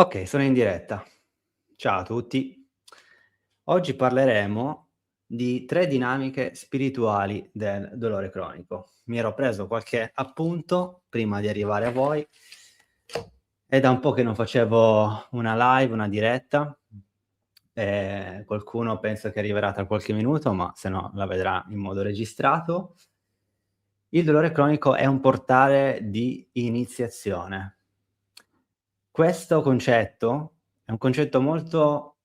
Ok, sono in diretta. Ciao a tutti. Oggi parleremo di 3 dinamiche spirituali del dolore cronico. Mi ero preso qualche appunto prima di arrivare a voi. È da un po' che non facevo una live, una diretta. Qualcuno penso che arriverà tra qualche minuto, ma se no la vedrà in modo registrato. Il dolore cronico è un portale di iniziazione. Questo concetto è un concetto molto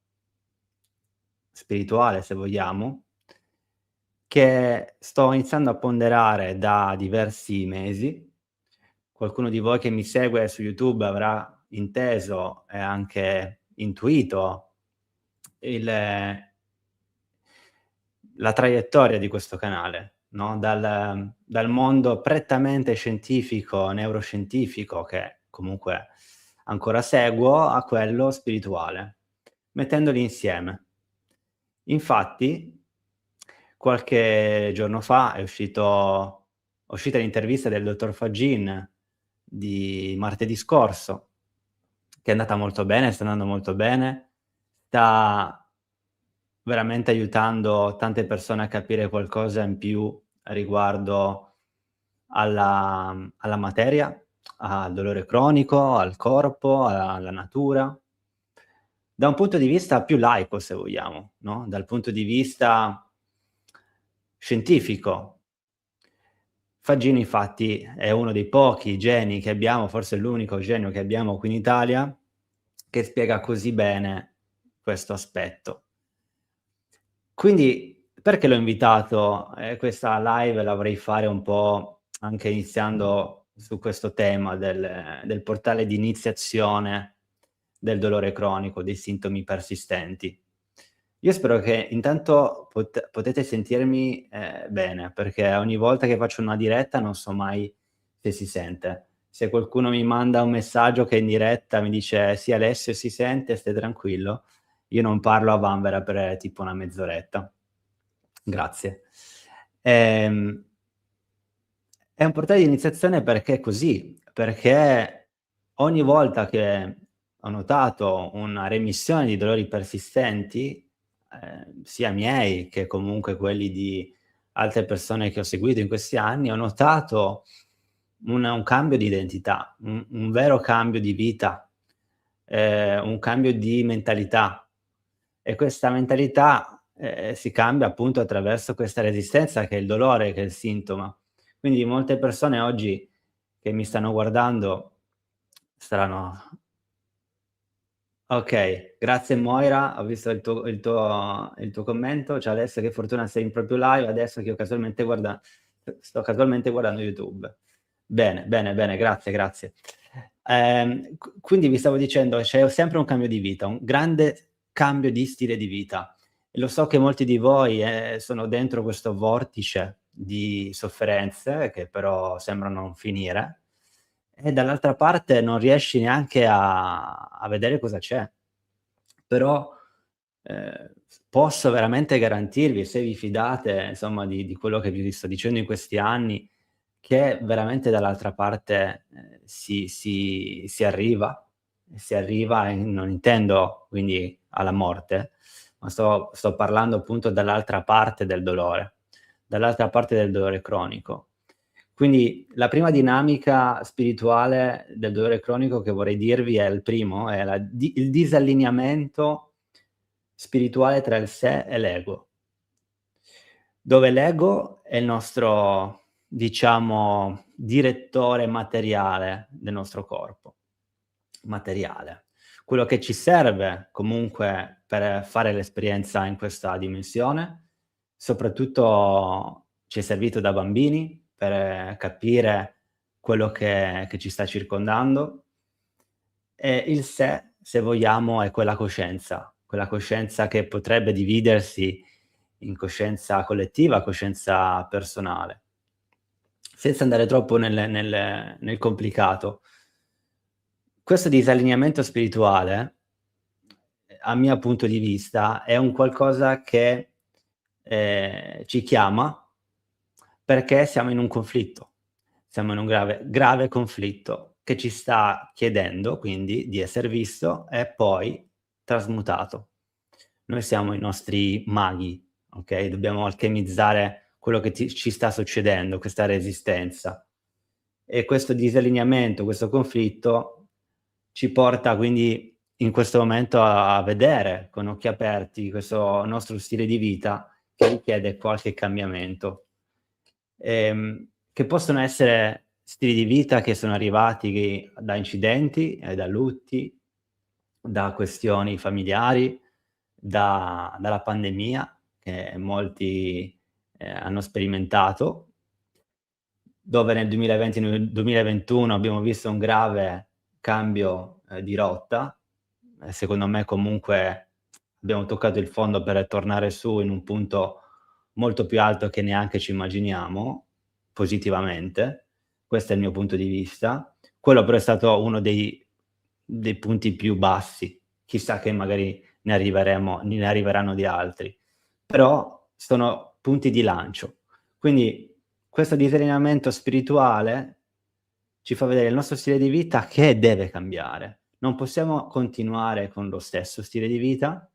spirituale, se vogliamo, che sto iniziando a ponderare da diversi mesi. Qualcuno di voi che mi segue su YouTube avrà inteso e anche intuito il la traiettoria di questo canale, no, dal mondo prettamente scientifico, neuroscientifico, che comunque ancora seguo, a quello spirituale, mettendoli insieme. Infatti, qualche giorno fa è uscita l'intervista del dottor Fagin di martedì scorso, che è andata molto bene, sta andando molto bene, sta veramente aiutando tante persone a capire qualcosa in più riguardo alla materia, al dolore cronico, al corpo, alla natura. Da un punto di vista più laico, se vogliamo, no, dal punto di vista scientifico. Fagin infatti è uno dei pochi geni che abbiamo, forse l'unico genio che abbiamo qui in Italia, che spiega così bene questo aspetto. Quindi perché l'ho invitato? Questa live la vorrei fare un po' anche iniziando su questo tema del portale di iniziazione del dolore cronico, dei sintomi persistenti. Io spero che intanto potete sentirmi, bene, perché ogni volta che faccio una diretta non so mai se si sente. Se qualcuno mi manda un messaggio che in diretta mi dice: "Sì Alessio si sente, stai tranquillo", io non parlo a vanvera per tipo una mezz'oretta. Grazie. Ehm, è un portale di iniziazione perché è così, perché ogni volta che ho notato una remissione di dolori persistenti, sia miei che comunque quelli di altre persone che ho seguito in questi anni, ho notato un cambio di identità, un vero cambio di vita, un cambio di mentalità. E questa mentalità, si cambia appunto attraverso questa resistenza che è il dolore, che è il sintomo. Quindi molte persone oggi che mi stanno guardando saranno okay, grazie Moira, ho visto il tuo commento. Ciao Alessio, che fortuna sei in proprio live adesso che io casualmente sto casualmente guardando YouTube. Bene, bene, bene, grazie, grazie. Quindi vi stavo dicendo, c'è sempre un cambio di vita, un grande cambio di stile di vita. E lo so che molti di voi, sono dentro questo vortice di sofferenze che però sembrano non finire, e dall'altra parte non riesci neanche a vedere cosa c'è. Però, posso veramente garantirvi, se vi fidate insomma di quello che vi sto dicendo in questi anni, che veramente dall'altra parte, si arriva, e non intendo quindi alla morte, ma sto parlando appunto dall'altra parte del dolore, dall'altra parte del dolore cronico. Quindi la prima dinamica spirituale del dolore cronico che vorrei dirvi è è il disallineamento spirituale tra il sé e l'ego, dove l'ego è il nostro, diciamo, direttore materiale del nostro corpo, materiale. Quello che ci serve comunque per fare l'esperienza in questa dimensione, soprattutto ci è servito da bambini per capire quello che ci sta circondando, e il sé, se vogliamo, è quella coscienza che potrebbe dividersi in coscienza collettiva, coscienza personale. Senza andare troppo nel complicato, questo disallineamento spirituale, a mio punto di vista, è un qualcosa che, ci chiama perché siamo in un conflitto. Siamo in un grave conflitto. che ci sta chiedendo quindi di esser visto e poi trasmutato. Noi siamo i nostri maghi, okay, dobbiamo alchemizzare quello che ci sta succedendo, questa resistenza. E questo disallineamento, questo conflitto ci porta quindi in questo momento a vedere con occhi aperti questo nostro stile di vita che richiede qualche cambiamento. Che possono essere stili di vita che sono arrivati da incidenti e da lutti, da questioni familiari, dalla pandemia che molti, hanno sperimentato, dove nel 2020 e nel 2021 abbiamo visto un grave cambio, di rotta. Secondo me comunque abbiamo toccato il fondo per tornare su in un punto molto più alto che neanche ci immaginiamo, positivamente. Questo è il mio punto di vista. Quello però è stato uno dei punti più bassi. Chissà che magari ne arriveranno di altri. Però sono punti di lancio. Quindi questo disallineamento spirituale ci fa vedere il nostro stile di vita che deve cambiare. Non possiamo continuare con lo stesso stile di vita,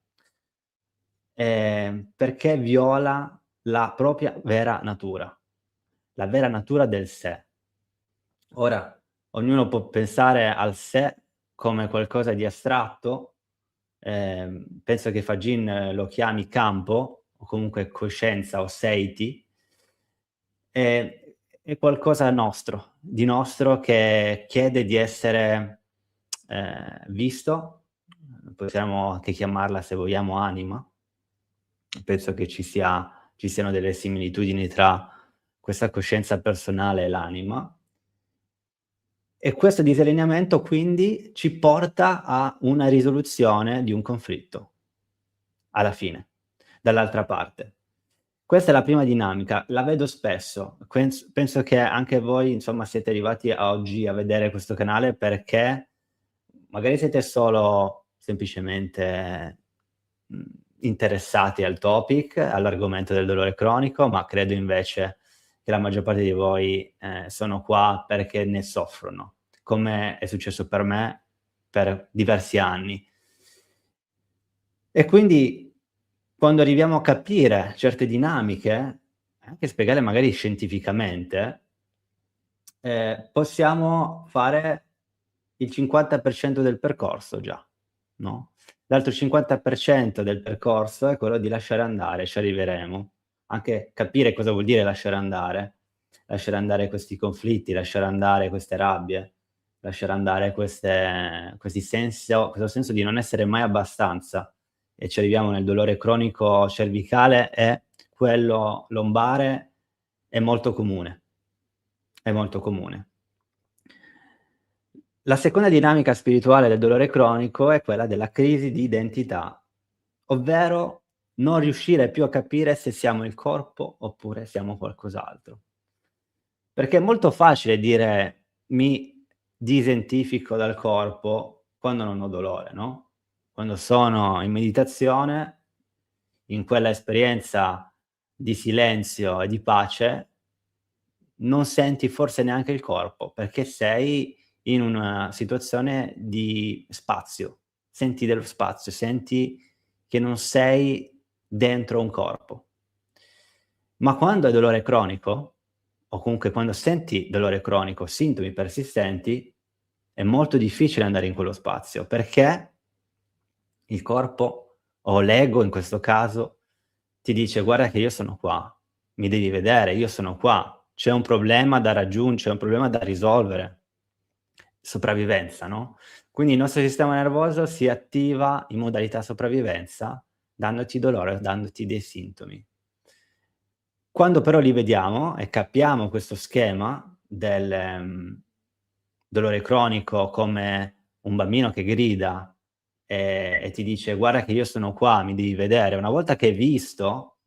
perché viola la propria vera natura, la vera natura del sé. Ora, ognuno può pensare al sé come qualcosa di astratto, penso che Fagin lo chiami campo, o comunque coscienza o seiti, ehm, è qualcosa nostro, di nostro che chiede di essere, visto, possiamo anche chiamarla se vogliamo anima. Penso che ci siano delle similitudini tra questa coscienza personale e l'anima. E questo disallineamento quindi ci porta a una risoluzione di un conflitto, alla fine, dall'altra parte. Questa è la prima dinamica, la vedo spesso. Penso che anche voi, insomma, siete arrivati a oggi a vedere questo canale perché magari siete solo semplicemente, mhmm, interessati al topic, all'argomento del dolore cronico, ma credo invece che la maggior parte di voi, sono qua perché ne soffrono, come è successo per me per diversi anni. E quindi quando arriviamo a capire certe dinamiche, anche spiegare magari scientificamente, possiamo fare il 50% del percorso già, no, l'altro 50% del percorso è quello di lasciare andare, ci arriveremo. Anche capire cosa vuol dire lasciare andare questi conflitti, lasciare andare queste rabbie, lasciare andare questo senso di non essere mai abbastanza. E ci arriviamo nel dolore cronico cervicale e quello lombare è molto comune, è molto comune. La seconda dinamica spirituale del dolore cronico è quella della crisi di identità, ovvero non riuscire più a capire se siamo il corpo oppure siamo qualcos'altro. Perché è molto facile dire: "Mi disidentifico dal corpo" quando non ho dolore, no, quando sono in meditazione, in quella esperienza di silenzio e di pace, non senti forse neanche il corpo, perché sei in una situazione di spazio. Senti dello spazio, senti che non sei dentro un corpo. Ma quando hai dolore cronico, o comunque quando senti dolore cronico, sintomi persistenti, è molto difficile andare in quello spazio, perché il corpo, o l'ego in questo caso, ti dice: "Guarda che io sono qua, mi devi vedere, io sono qua, c'è un problema da c'è un problema da risolvere." Sopravvivenza, no, quindi il nostro sistema nervoso si attiva in modalità sopravvivenza, dandoti dolore, dandoti dei sintomi. Quando però li vediamo e capiamo questo schema del, dolore cronico come un bambino che grida, e ti dice: "Guarda che io sono qua, mi devi vedere." Una volta che è visto,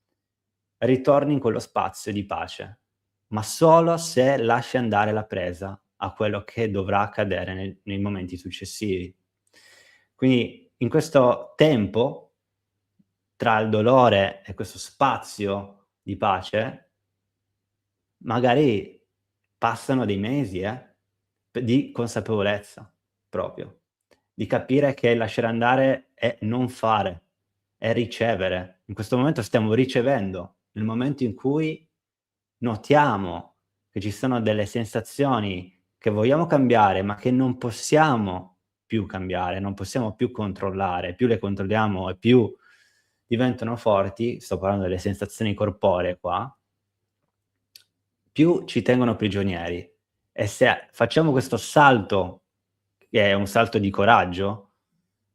ritorni in quello spazio di pace, ma solo se lasci andare la presa a quello che dovrà accadere nei momenti successivi. Quindi in questo tempo tra il dolore e questo spazio di pace, magari passano dei mesi, di consapevolezza proprio, di capire che lasciare andare è non fare, è ricevere. In questo momento stiamo ricevendo, nel momento in cui notiamo che ci sono delle sensazioni che vogliamo cambiare, ma che non possiamo più cambiare, non possiamo più controllare, più le controlliamo e più diventano forti, sto parlando delle sensazioni corporee qua, più ci tengono prigionieri. E se facciamo questo salto, che è un salto di coraggio,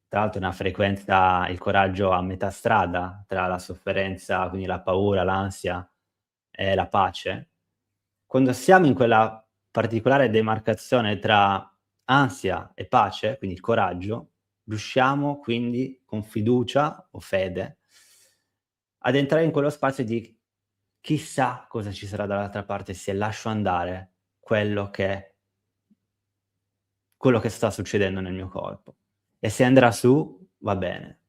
tra l'altro una frequenza il coraggio a metà strada tra la sofferenza, quindi la paura, l'ansia e la pace, quando siamo in quella particolare demarcazione tra ansia e pace, quindi il coraggio, riusciamo quindi con fiducia o fede ad entrare in quello spazio di chissà cosa ci sarà dall'altra parte se lascio andare quello che sta succedendo nel mio corpo. E se andrà su, va bene.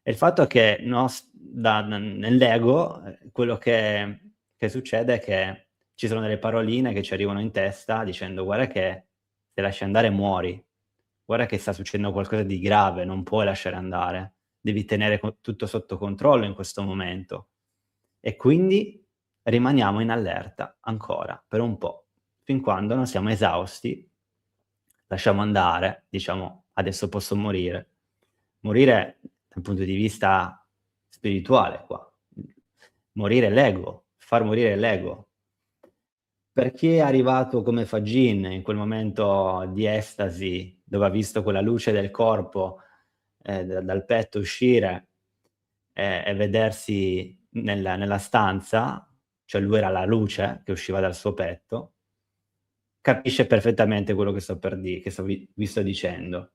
E il fatto è che nell'ego, quello che succede è che ci sono delle paroline che ci arrivano in testa dicendo: "Guarda che se lasci andare muori. Guarda che sta succedendo qualcosa di grave, non puoi lasciare andare. Devi tenere tutto sotto controllo in questo momento". E quindi rimaniamo in allerta ancora per un po', fin quando non siamo esausti, lasciamo andare, diciamo: "Adesso posso morire". Morire dal punto di vista spirituale qua. Morire l'ego, far morire l'ego. Per chi è arrivato come Fagin in quel momento di estasi, dove ha visto quella luce del corpo, dal petto uscire, e vedersi nella stanza, cioè lui era la luce che usciva dal suo petto, capisce perfettamente quello che sto per che vi sto dicendo.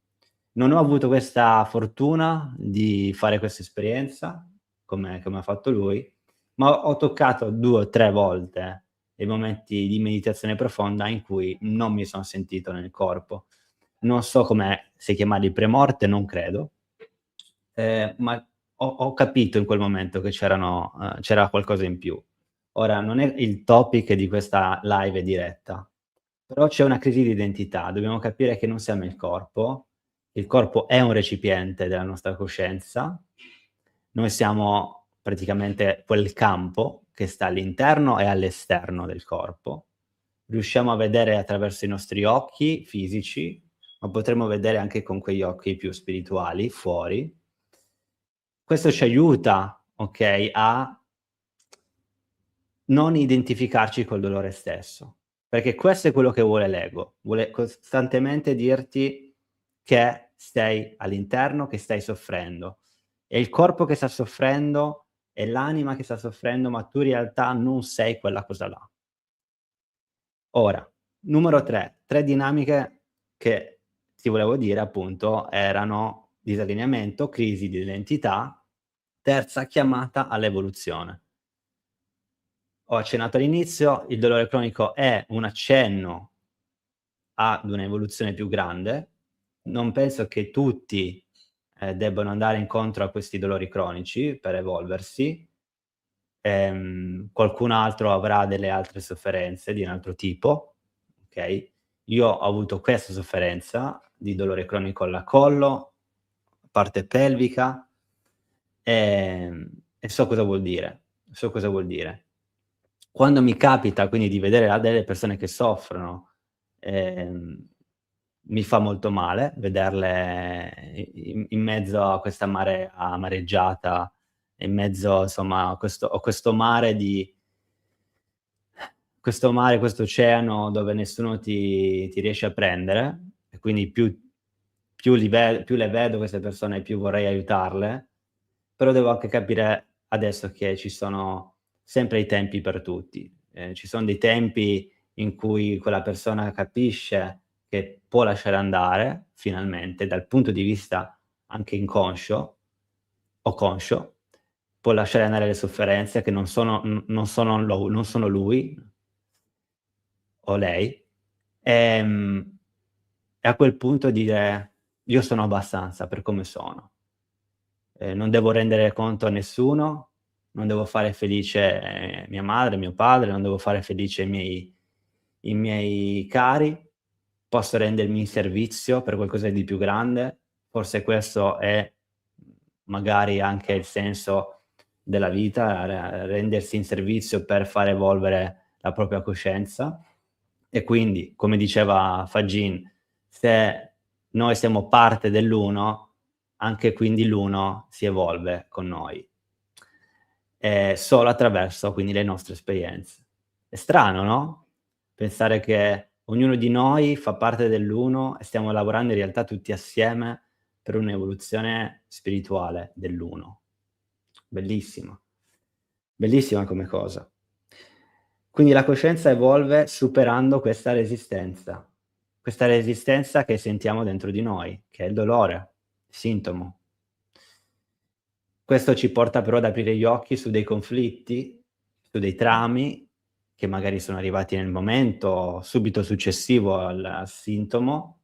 Non ho avuto questa fortuna di fare questa esperienza, come ha fatto lui, ma ho toccato 2 o 3 volte dei momenti di meditazione profonda in cui non mi son sentito nel corpo. Non so come se chiamarli premorte, non credo, ma ho capito in quel momento che c'era qualcosa in più. Ora non è il topic di questa live diretta, però c'è una crisi di identità, dobbiamo capire che non siamo il corpo è un recipiente della nostra coscienza, noi siamo praticamente quel campo che sta all'interno e all'esterno del corpo. Riusciamo a vedere attraverso i nostri occhi fisici, ma potremmo vedere anche con quegli occhi più spirituali, fuori. Questo ci aiuta, okay, a non identificarci col dolore stesso, perché questo è quello che vuole l'ego, vuole costantemente dirti che sei all'interno, che stai soffrendo. È il corpo che sta soffrendo, è l'anima che sta soffrendo, ma tu in realtà non sei quella cosa là. Ora, numero 3, 3 dinamiche che ti volevo dire appunto erano disallineamento, crisi di identità, terza chiamata all'evoluzione. Ho accennato all'inizio, il dolore cronico è un accenno ad un'evoluzione più grande. Non penso che tutti, debbano andare incontro a questi dolori cronici per evolversi. Qualcun altro avrà delle altre sofferenze di un altro tipo, okay? Io ho avuto questa sofferenza di dolore cronico alla collo, parte pelvica, e so cosa vuol dire, so cosa vuol dire. Quando mi capita quindi di vedere a delle persone che soffrono, ehm, mi fa molto male vederle in mezzo a questa marea amareggiata, in mezzo insomma a questo mare questo oceano dove nessuno ti riesce a prendere e quindi più le vedo queste persone, più vorrei aiutarle, però devo anche capire adesso che ci sono sempre i tempi per tutti. Ci son dei tempi in cui quella persona capisce che può lasciare andare, finalmente, dal punto di vista anche inconscio o conscio, può lasciare andare le sofferenze che non sono lui o lei, ehm, e a quel punto dire: "Io sono abbastanza per come sono". Non devo rendere conto a nessuno, non devo fare felice mia madre, mio padre, non devo fare felice i miei cari, posso rendermi in servizio per qualcosa di più grande. Forse questo è magari anche il senso della vita, rendersi in servizio per far evolvere la propria coscienza. E quindi, come diceva Fagin, se noi siamo parte dell'uno, anche quindi l'uno si evolve con noi. Solo attraverso quindi le nostre esperienze. È strano, no, pensare che ognuno di noi fa parte dell'uno e stiamo lavorando in realtà tutti assieme per un'evoluzione spirituale dell'uno. Bellissima. Bellissima come cosa. Quindi la coscienza evolve superando questa resistenza che sentiamo dentro di noi, che è il dolore, sintomo. Questo ci porta però ad aprire gli occhi su dei conflitti, su dei traumi che magari sono arrivati nel momento subito successivo al sintomo,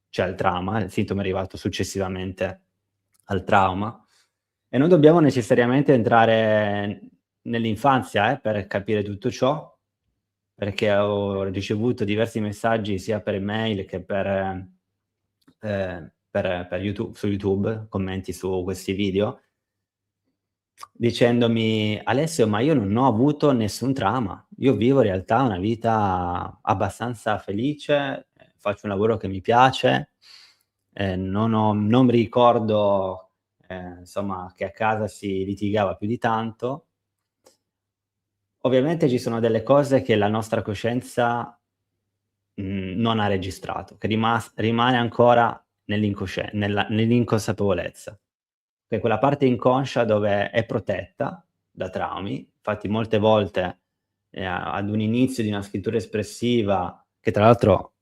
cioè al trauma, il sintomo è arrivato successivamente al trauma, e non dobbiamo necessariamente entrare nell'infanzia, per capire tutto ciò, perché ho ricevuto diversi messaggi sia per email che per su YouTube, commenti su questi video, dicendomi: "Alessio, ma io non ho avuto nessun trauma. Io vivo in realtà una vita abbastanza felice, faccio un lavoro che mi piace, non mi ricordo, insomma, che a casa si litigava più di tanto". Ovviamente ci sono delle cose che la nostra coscienza, non ha registrato, che rimane ancora nell'inconsapevolezza. Che è quella parte inconscia dove è protetta da traumi. Infatti molte volte, ad un inizio di una scrittura espressiva, che tra l'altro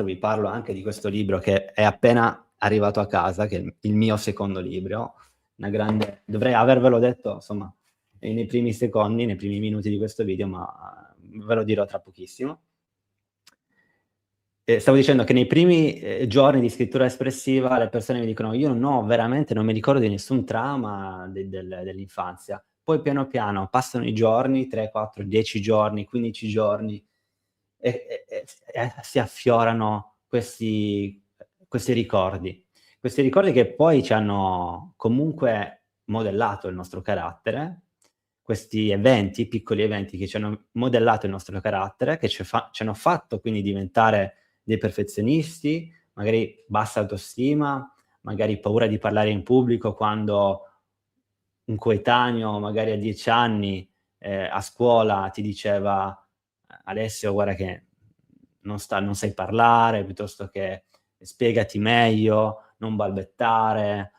vi parlo anche di questo libro che è appena arrivato a casa, che è il mio secondo libro, una grande dovrei avervelo detto, insomma, nei primi secondi, nei primi minuti di questo video, ma ve lo dirò tra pochissimo. Stavo dicendo che nei primi, giorni di scrittura espressiva le persone mi dicono: "Io veramente non mi ricordo di nessun trauma dell'infanzia". Poi piano piano passano i giorni, 3, 4, 10 giorni, 15 giorni e si affiorano questi ricordi. Questi ricordi che poi ci hanno comunque modellato il nostro carattere, questi eventi, piccoli eventi che ci hanno modellato il nostro carattere, che ci hanno fatto quindi diventare dei perfezionisti, magari bassa autostima, magari paura di parlare in pubblico quando un coetaneo, magari a 10 anni, a scuola ti diceva: "Alessio guarda che non sai parlare", piuttosto che "Spiegati meglio, non balbettare",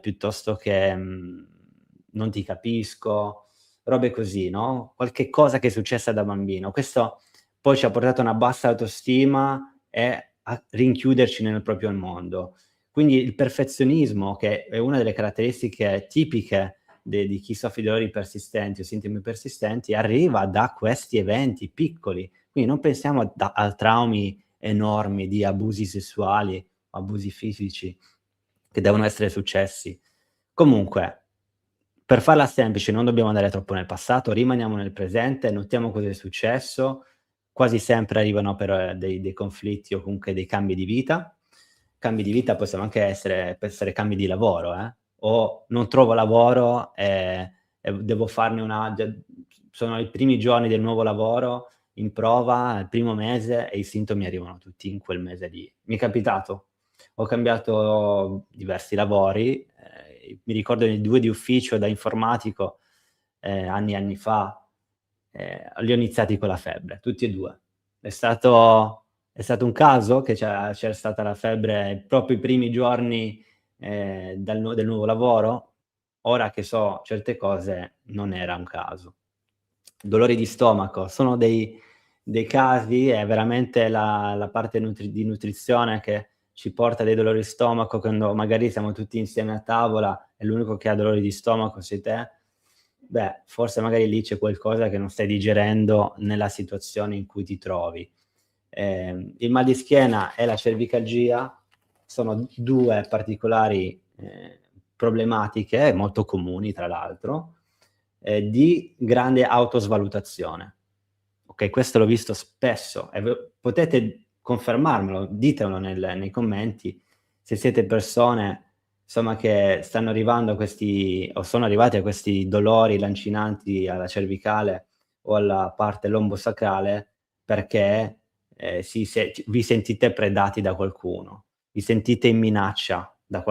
piuttosto che, "Non ti capisco", robe così, no, qualche cosa che è successa da bambino. Questo poi ci ha portato a una bassa autostima e a rinchiuderci nel proprio mondo. Quindi il perfezionismo, che è una delle caratteristiche tipiche di chi soffre di dolori persistenti o sintomi persistenti, arriva da questi eventi piccoli. Quindi non pensiamo a traumi enormi di abusi sessuali, abusi fisici che devono essere successi. Comunque, per farla semplice, non dobbiamo andare troppo nel passato, rimaniamo nel presente, notiamo cosa è successo. Quasi sempre arrivano per dei conflitti o comunque dei cambi di vita. Cambi di vita possono anche essere cambi di lavoro, o non trovo lavoro, e devo farne una d sono i primi giorni del nuovo lavoro, in prova, il primo mese e i sintomi arrivano tutti in quel mese lì. Mi è capitato. Ho cambiato diversi lavori, mi ricordo nei 2 di ufficio da informatico, anni e anni fa, li ho iniziati con la febbre, tutti e 2. È stato un caso che c'era stata la febbre proprio i primi giorni, del nuovo lavoro? Ora che so certe cose, non era un caso. Dolori di stomaco, sono dei casi, è veramente la parte di nutrizione che ci porta dei dolori di stomaco quando magari siamo tutti insieme a tavola e l'unico che ha dolori di stomaco sei te, beh, forse magari lì c'è qualcosa che non stai digerendo nella situazione in cui ti trovi. Il mal di schiena e la cervicalgia sono 2 particolari, problematiche molto comuni tra l'altro, di grande autosvalutazione. Okay, questo l'ho visto spesso e potete confermarmelo, ditemelo nei commenti se siete persone, insomma, che stanno arrivando a questi o sono arrivati a questi dolori lancinanti alla cervicale o alla parte lombosacrale perché, vi sentite predati da qualcuno, vi sentite in minaccia da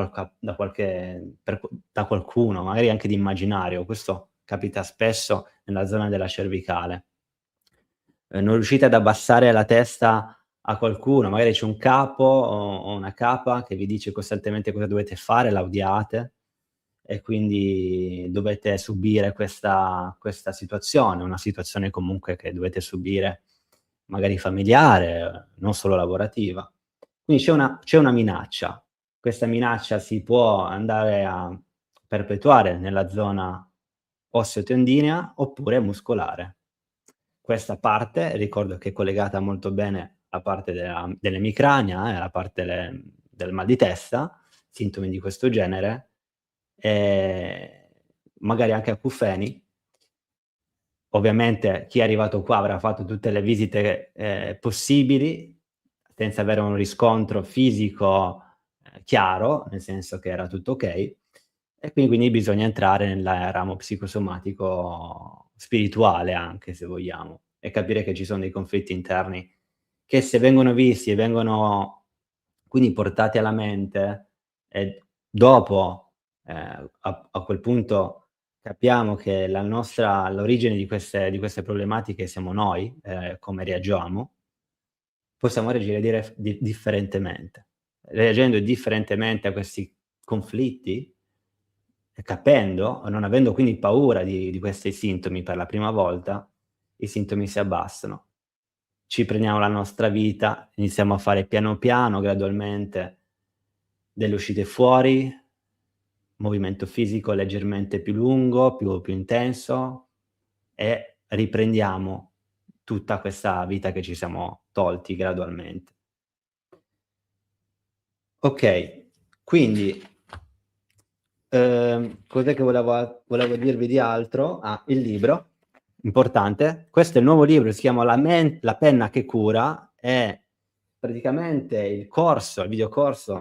qualcuno, magari anche di immaginario. Questo capita spesso nella zona della cervicale. Non riuscite ad abbassare la testa a qualcuno, magari c'è un capo o una capa che vi dice costantemente cosa dovete fare, la odiate e quindi dovete subire questa situazione, una situazione comunque che dovete subire magari familiare, non solo lavorativa. Quindi c'è una minaccia. Questa minaccia si può andare a perpetuare nella zona osseo-tendinea oppure muscolare. Questa parte ricordo che è collegata molto bene alla parte dell'emicrania e alla parte del mal di testa, sintomi di questo genere, ehm, magari anche acufeni. Ovviamente chi è arrivato qua avrà fatto tutte le visite, possibili, senza avere un riscontro fisico, chiaro, nel senso che era tutto okay, e quindi bisogna entrare nel ramo psicosomatico spirituale anche, se vogliamo, e capire che ci sono dei conflitti interni che se vengono visti e vengono quindi portati alla mente e dopo, a quel punto capiamo che l'origine di queste problematiche siamo noi, come reagiamo, possiamo reagire differentemente. Reagendo differentemente a questi conflitti e capendo o non avendo quindi paura di questi sintomi per la prima volta, i sintomi si abbassano. Ci prendiamo la nostra vita, iniziamo a fare piano piano, gradualmente delle uscite fuori, movimento fisico leggermente più lungo, più intenso e riprendiamo tutta questa vita che ci siamo tolti gradualmente. Okay, quindi, cos'è che volevo dirvi di altro? Ah, il libro, importante. Questo è il nuovo libro, si chiama La penna che cura, è praticamente il videocorso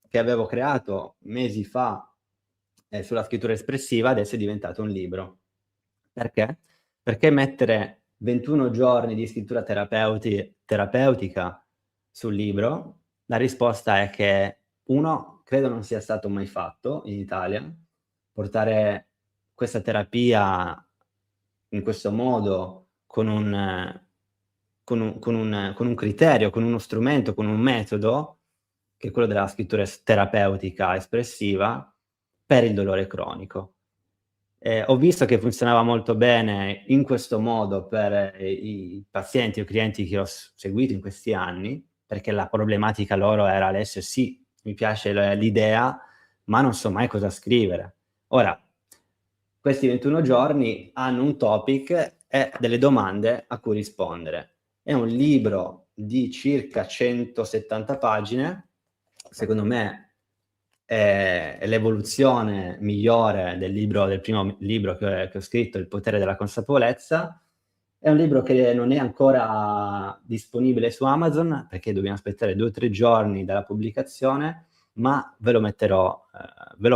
che avevo creato mesi fa, sulla scrittura espressiva, adesso è diventato un libro. Perché? Perché mettere 21 giorni di scrittura terapeutica sul libro, la risposta è che 1 credo non sia stato mai fatto in Italia, portare questa terapia in questo modo con un criterio, con uno strumento, con un metodo, che è quello della scrittura terapeutica espressiva, per il dolore cronico. Ho visto che funzionava molto bene in questo modo per i pazienti o clienti che ho seguito in questi anni, perché la problematica loro era: "Alessio sì, mi piace l'idea, ma non so mai cosa scrivere". Ora, questi 21 giorni hanno un topic e delle domande a cui rispondere. È un libro di circa 170 pagine, secondo me è l'evoluzione migliore del primo libro che ho scritto, Il potere della consapevolezza. È un libro che non è ancora disponibile su Amazon, perché dobbiamo aspettare 2 o 3 giorni dalla pubblicazione, ma ve lo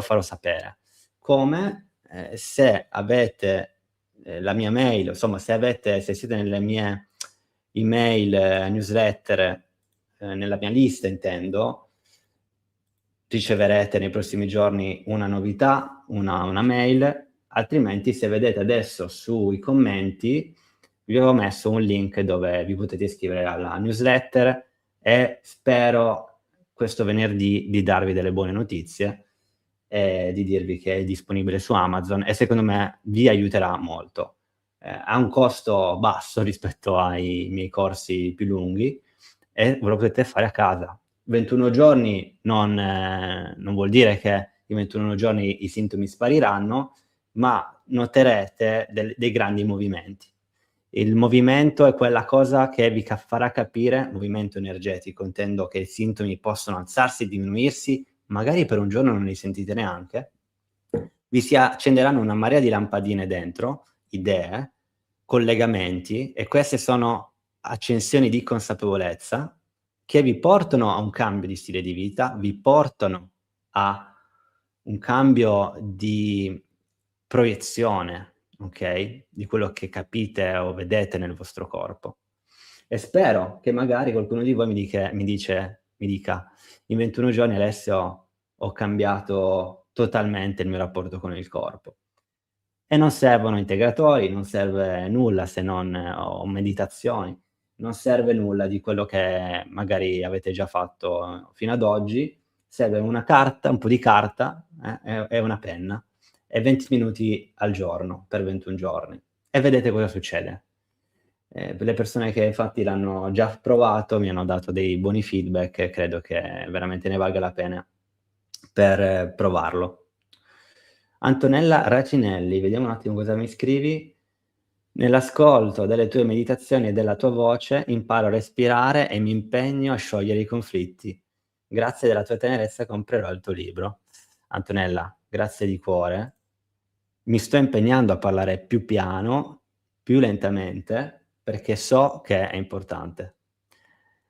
farò sapere. Come? Se avete, la mia mail, insomma se siete nelle mie email, newsletter, nella mia lista intendo, riceverete nei prossimi giorni una novità, una mail, altrimenti se vedete adesso sui commenti, vi avevo messo un link dove vi potete iscrivere alla newsletter e spero questo venerdì di darvi delle buone notizie e di dirvi che è disponibile su Amazon e secondo me vi aiuterà molto. Ha un costo basso rispetto ai miei corsi più lunghi e ve lo potete fare a casa. 21 giorni non vuol dire che in 21 giorni i sintomi spariranno, ma noterete dei grandi movimenti. Il movimento è quella cosa che vi farà capire, movimento energetico, intendo che i sintomi possono alzarsi, diminuirsi, magari per un giorno non li sentite neanche, vi si accenderanno una marea di lampadine dentro, idee, collegamenti, e queste sono accensioni di consapevolezza che vi portano a un cambio di stile di vita, vi portano a un cambio di proiezione, okay, di quello che capite o vedete nel vostro corpo. E spero che magari qualcuno di voi mi dica: "In 21 giorni Alessio ho cambiato totalmente il mio rapporto con il corpo". E non servono integratori, non serve nulla se non o meditazioni, non serve nulla di quello che magari avete già fatto fino ad oggi, serve una carta, un po' di carta, e una penna e 20 minuti al giorno per 21 giorni e vedete cosa succede. Per le persone che infatti l'hanno già provato mi hanno dato dei buoni feedback e credo che veramente ne valga la pena per provarlo. Antonella Racinelli, vediamo un attimo cosa mi scrivi. Nell'ascolto delle tue meditazioni e della tua voce imparo a respirare e mi impegno a sciogliere i conflitti. Grazie della tua tenerezza comprerò il tuo libro. Antonella, grazie di cuore. Mi sto impegnando a parlare più piano, più lentamente, perché so che è importante.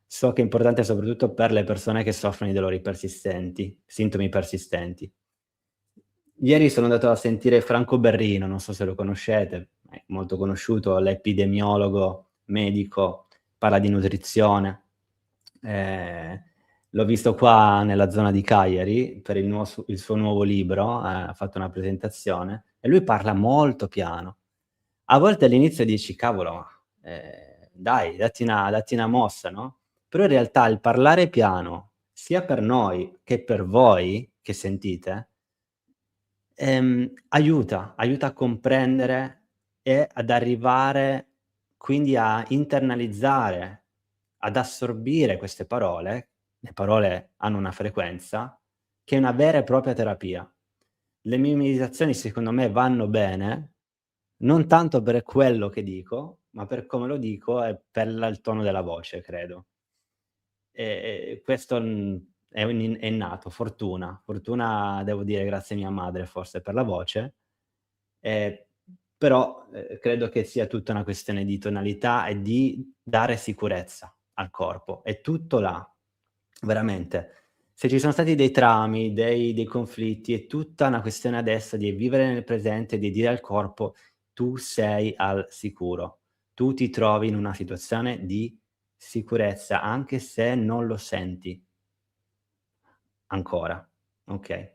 So che è importante soprattutto per le persone che soffrono di dolori persistenti, sintomi persistenti. Ieri sono andato a sentire Franco Berrino, non so se lo conoscete, è molto conosciuto, l'epidemiologo, medico, parla di nutrizione. Ehm, L'ho visto qua nella zona di Cagliari per il suo nuovo libro, ha fatto una presentazione e lui parla molto piano. A volte all'inizio dici: "Cavolo, ma, dai, datti una mossa", no, però in realtà il parlare piano, sia per noi che per voi che sentite, aiuta a comprendere e ad arrivare quindi a internalizzare, ad assorbire queste parole, le parole hanno una frequenza, che è una vera e propria terapia. Le mie meditazioni secondo me vanno bene, non tanto per quello che dico, ma per come lo dico e per il tono della voce credo. Questo, è innato, fortuna devo dire grazie a mia madre forse per la voce, ehm, però, credo che sia tutta una questione di tonalità e di dare sicurezza al corpo. È tutto là, veramente. Se ci sono stati dei traumi, dei conflitti, è tutta una questione adesso di vivere nel presente e di dire al corpo: "Tu sei al sicuro. Tu ti trovi in una situazione di sicurezza, anche se non lo senti ancora". Okay.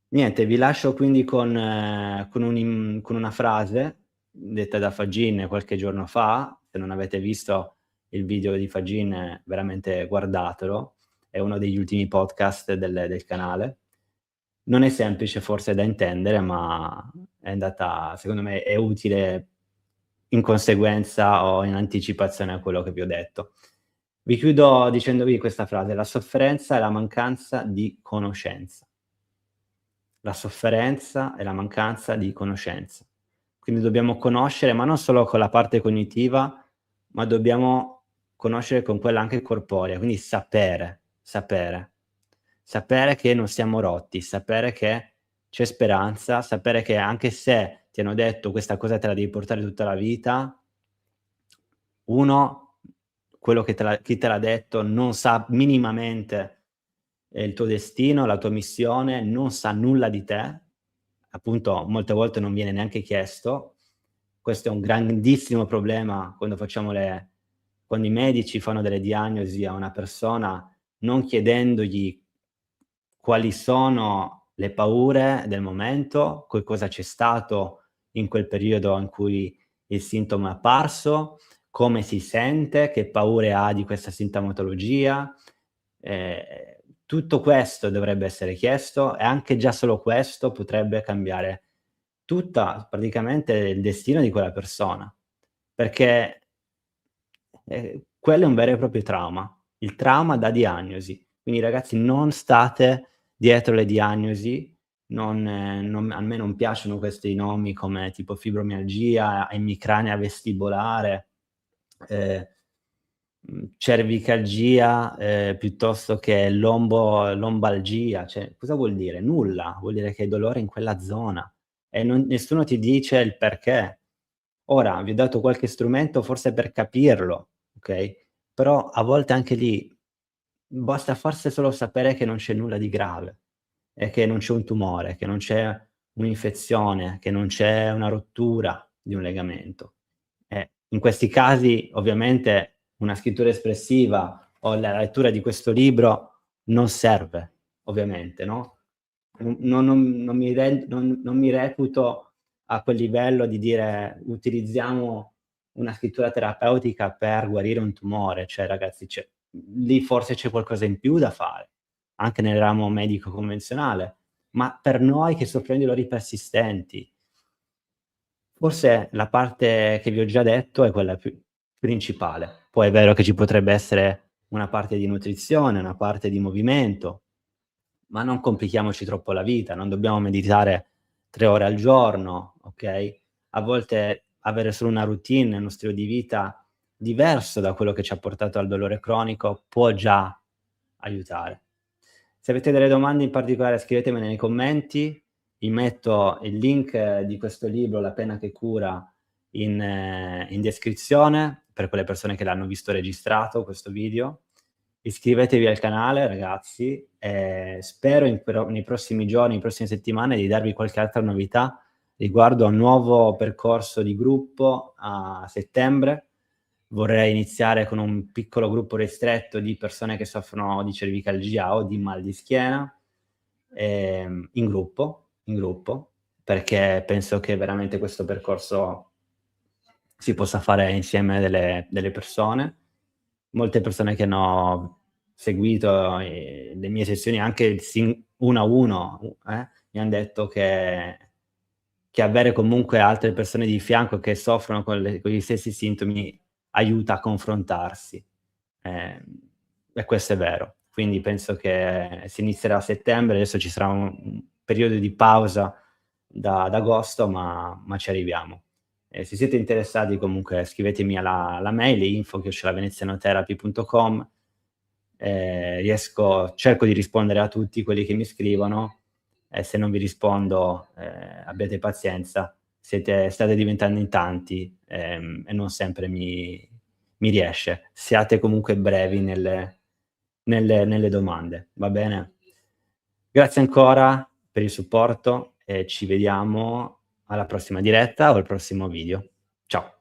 Niente, vi lascio quindi con una frase detta da Fagin qualche giorno fa. Se non avete visto il video di Fagin, veramente guardatelo. È uno degli ultimi podcast del canale. Non è semplice forse da intendere, ma è andata secondo me è utile in conseguenza o in anticipazione a quello che vi ho detto. Vi chiudo dicendovi questa frase: "La sofferenza è la mancanza di conoscenza". La sofferenza e la mancanza di conoscenza. Quindi dobbiamo conoscere, ma non solo con la parte cognitiva, ma dobbiamo conoscere con quella anche corporea, quindi sapere che non siamo rotti, sapere che c'è speranza, sapere che anche se ti hanno detto: "Questa cosa te la devi portare tutta la vita", 1, quello che chi te l'ha detto non sa minimamente il tuo destino, la tua missione, non sa nulla di te, appunto molte volte non viene neanche chiesto. Questo è un grandissimo problema quando i medici fanno delle diagnosi a una persona, non chiedendogli quali sono le paure del momento, cosa c'è stato in quel periodo in cui il sintomo è apparso, come si sente, che paure ha di questa sintomatologia. Tutto questo dovrebbe essere chiesto e anche già solo questo potrebbe cambiare tutta praticamente il destino di quella persona, perché, quello è un vero e proprio trauma, il trauma da diagnosi. Quindi ragazzi non state dietro le diagnosi, non a me non piacciono questi nomi come tipo fibromialgia, emicrania vestibolare, ehm cervicalgia, piuttosto che lombalgia, cioè cosa vuol dire? Nulla, vuol dire che hai dolore in quella zona e nessuno ti dice il perché. Ora, vi ho dato qualche strumento forse per capirlo, okay, però a volte anche lì basta forse solo sapere che non c'è nulla di grave e che non c'è un tumore, che non c'è un'infezione, che non c'è una rottura di un legamento. In questi casi ovviamente una scrittura espressiva o la lettura di questo libro non serve, ovviamente, no, non mi reputo a quel livello di dire: "Utilizziamo una scrittura terapeutica per guarire un tumore", cioè ragazzi, lì forse c'è qualcosa in più da fare, anche nel ramo medico convenzionale, ma per noi che soffriamo di dolori persistenti, forse la parte che vi ho già detto è quella più principale. Poi è vero che ci potrebbe essere una parte di nutrizione, una parte di movimento, ma non complichiamoci troppo la vita, non dobbiamo meditare 3 ore al giorno, okay? A volte avere solo una routine, uno stile di vita diverso da quello che ci ha portato al dolore cronico può già aiutare. Se avete delle domande in particolare scrivetemele nei commenti, vi metto il link di questo libro, La penna che cura, in descrizione per quelle persone che l'hanno visto registrato questo video. Iscrivetevi al canale ragazzi, e spero nei prossimi giorni, in prossime settimane, di darvi qualche altra novità riguardo a un nuovo percorso di gruppo a settembre. Vorrei iniziare con un piccolo gruppo ristretto di persone che soffrono di cervicalgia o di mal di schiena, in gruppo, perché penso che veramente questo percorso si possa fare insieme delle persone. Molte persone che hanno seguito, le mie sessioni anche uno a uno, mi han detto che avere comunque altre persone di fianco che soffrono con gli stessi sintomi aiuta a confrontarsi. Ehm, e questo è vero. Quindi penso che si inizierà a settembre, adesso ci sarà un periodo di pausa ad agosto, ma ci arriviamo. Se siete interessati comunque scrivetemi alla mail info@venezianotherapy.com, cerco di rispondere a tutti quelli che mi scrivono, e se non vi rispondo, abbiate pazienza, state diventando in tanti, e non sempre mi riesce. Siate comunque brevi nelle domande, va bene? Grazie ancora per il supporto e ci vediamo alla prossima diretta o al prossimo video. Ciao.